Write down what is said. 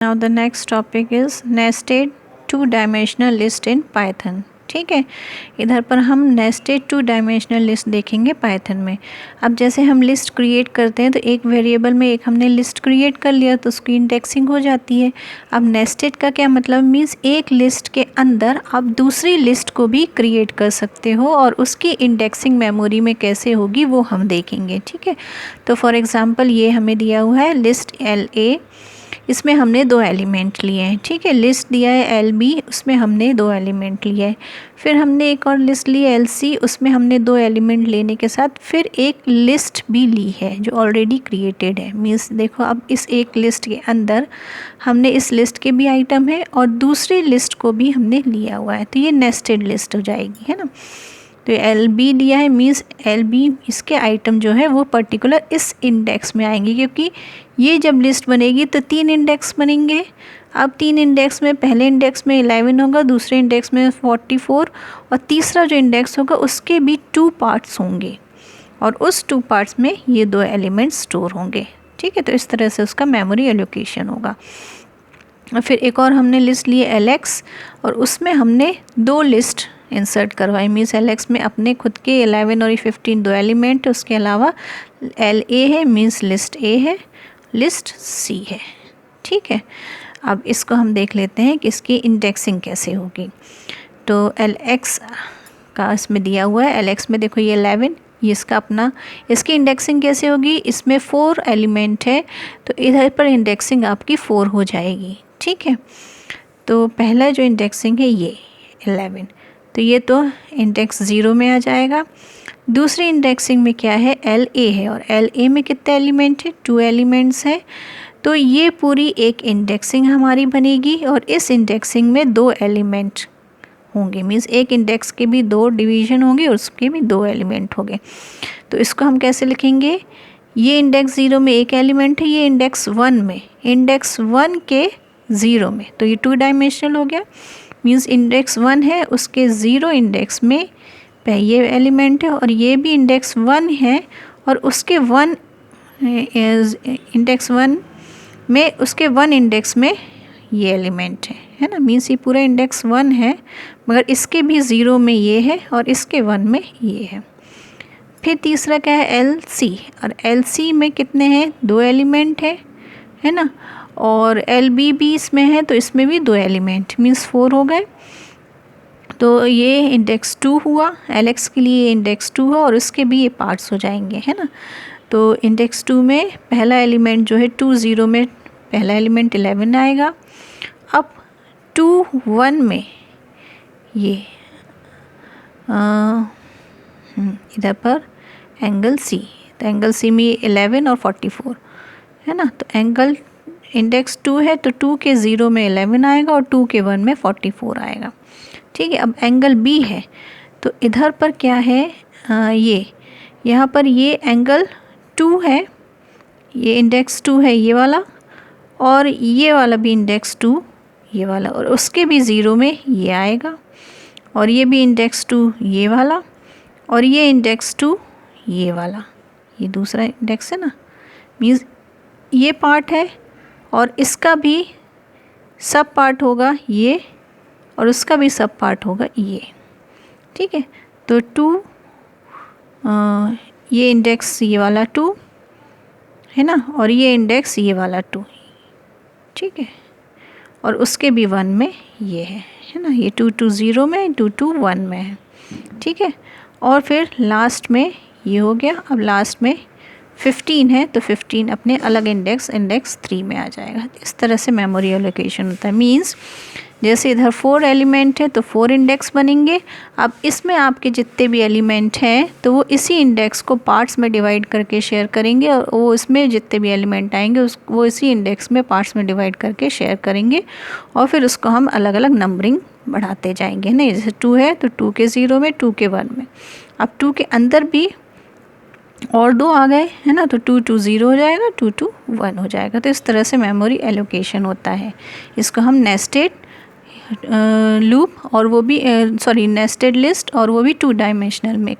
Now the next topic is nested two dimensional list in Python. ठीक है, इधर पर हम नेस्टेड टू डायमेंशनल लिस्ट देखेंगे पाइथन में। अब जैसे हम लिस्ट क्रिएट करते हैं तो एक वेरिएबल में एक हमने लिस्ट क्रिएट कर लिया तो उसकी इंडेक्सिंग हो जाती है। अब नेस्टेड का क्या मतलब, मीन्स एक लिस्ट के अंदर आप दूसरी लिस्ट को भी क्रिएट कर सकते हो और उसकी इंडेक्सिंग मेमोरी में कैसे होगी वो हम देखेंगे। ठीक है, तो फॉर एग्ज़ाम्पल ये हमें दिया हुआ है लिस्ट LA, इसमें हमने 2 एलिमेंट लिए हैं। ठीक है, लिस्ट दिया है LB, उसमें हमने 2 एलिमेंट लिए हैं। फिर हमने एक और लिस्ट ली है LC, उसमें हमने 2 एलिमेंट लेने के साथ फिर एक लिस्ट भी ली है जो ऑलरेडी क्रिएटेड है। मीन्स देखो, अब इस एक लिस्ट के अंदर हमने इस लिस्ट के भी आइटम है और दूसरी लिस्ट को भी हमने लिया हुआ है, तो ये नेस्टेड लिस्ट हो जाएगी, है ना। तो LB लिया है, मीन्स LB इसके आइटम जो है वो पर्टिकुलर इस इंडेक्स में आएंगे, क्योंकि ये जब लिस्ट बनेगी तो 3 इंडेक्स बनेंगे। अब 3 इंडेक्स में पहले इंडेक्स में 11 होगा, दूसरे इंडेक्स में 44 और तीसरा जो इंडेक्स होगा उसके भी 2 पार्ट्स होंगे और उस 2 पार्ट्स में ये 2 एलिमेंट्स स्टोर होंगे। ठीक है, तो इस तरह से उसका मेमोरी एलोकेशन होगा। और फिर एक और हमने लिस्ट ली है LX और उसमें हमने 2 लिस्ट इंसर्ट करवाई। मीन्स LX में अपने खुद के 11 और 15 2 एलिमेंट, उसके अलावा LA है, मीन्स लिस्ट A है, लिस्ट C है। ठीक है, अब इसको हम देख लेते हैं कि इसकी इंडेक्सिंग कैसे होगी। तो LX का इसमें दिया हुआ है, LX में देखो ये 11, ये इसका अपना, इसकी इंडेक्सिंग कैसे होगी, इसमें 4 एलिमेंट है तो इधर पर इंडेक्सिंग आपकी 4 हो जाएगी। ठीक है, तो पहला जो इंडेक्सिंग है ये 11, तो ये तो इंडेक्स 0 में आ जाएगा। दूसरी इंडेक्सिंग में क्या है, LA है और LA में कितने एलिमेंट है, 2 एलिमेंट्स है, तो ये पूरी एक इंडेक्सिंग हमारी बनेगी और इस इंडेक्सिंग में 2 एलिमेंट होंगे। मीन्स एक इंडेक्स के भी 2 डिवीज़न होंगे और उसके भी 2 एलिमेंट होंगे। तो इसको हम कैसे लिखेंगे, ये इंडेक्स 0 में 1 एलिमेंट है, ये इंडेक्स 1 में, इंडेक्स 1 के 0 में, तो ये 2 डायमेंशनल हो गया। मीन्स इंडेक्स 1 है, उसके 0 इंडेक्स में ये एलिमेंट है और ये भी इंडेक्स 1 है और उसके 1 इंडेक्स 1 में, उसके 1 इंडेक्स में ये एलिमेंट है ना। मीन्स ये पूरा इंडेक्स 1 है मगर इसके भी 0 में ये है और इसके 1 में ये है। फिर तीसरा क्या है, LC, और LC में कितने हैं, 2 एलिमेंट है ना, और LB भी इसमें है तो इसमें भी 2 एलिमेंट, मीन्स 4 हो गए। तो ये इंडेक्स 2 हुआ, LX के लिए इंडेक्स 2 हुआ और इसके भी ये पार्ट्स हो जाएंगे, है ना। तो इंडेक्स 2 में पहला एलिमेंट जो है 2 0 में पहला एलिमेंट 11 आएगा। अब 2 1 में ये इधर पर एंगल C, तो एंगल C में 11 और 44 है ना। तो एंगल इंडेक्स 2 है तो 2 के 0 में 11 आएगा और 2 के 1 में 44 आएगा। ठीक है, अब एंगल B है तो इधर पर क्या है, ये यहाँ पर ये एंगल 2 है, ये इंडेक्स 2 है ये वाला, और ये वाला भी इंडेक्स 2 ये वाला, और उसके भी 0 में ये आएगा, और ये भी इंडेक्स 2 ये वाला, और ये इंडेक्स 2 ये वाला, ये दूसरा इंडेक्स है ना। मीन्स ये पार्ट है और इसका भी सब पार्ट होगा ये और उसका भी सब पार्ट होगा ये। ठीक है, तो 2 ये इंडेक्स ये वाला 2 है ना, और ये इंडेक्स ये वाला 2। ठीक है, और उसके भी 1 में ये है ना, ये 2 2 0 में, 2 2 1 में है। ठीक है, और फिर लास्ट में ये हो गया। अब लास्ट में 15 है तो 15 अपने अलग इंडेक्स 3 में आ जाएगा। इस तरह से मेमोरी एलोकेशन होता है। मीन्स जैसे इधर 4 एलिमेंट है तो 4 इंडेक्स बनेंगे। अब इसमें आपके जितने भी एलिमेंट हैं तो वो इसी इंडेक्स को पार्ट्स में डिवाइड करके शेयर करेंगे और वो इसमें जितने भी एलिमेंट आएंगे वो इसी इंडेक्स में पार्ट्स में डिवाइड करके शेयर करेंगे और फिर उसको हम अलग अलग नंबरिंग बढ़ाते जाएंगे। नहीं, जैसे 2 है तो 2 के 0 में, 2 के 1 में। अब 2 के अंदर भी और 2 आ गए है ना, तो 2 2 0 हो जाएगा, 2 2 1 हो जाएगा। तो इस तरह से मेमोरी एलोकेशन होता है। इसको हम नेस्टेड लूप और वो भी नेस्टेड लिस्ट और वो भी 2 डायमेंशनल में।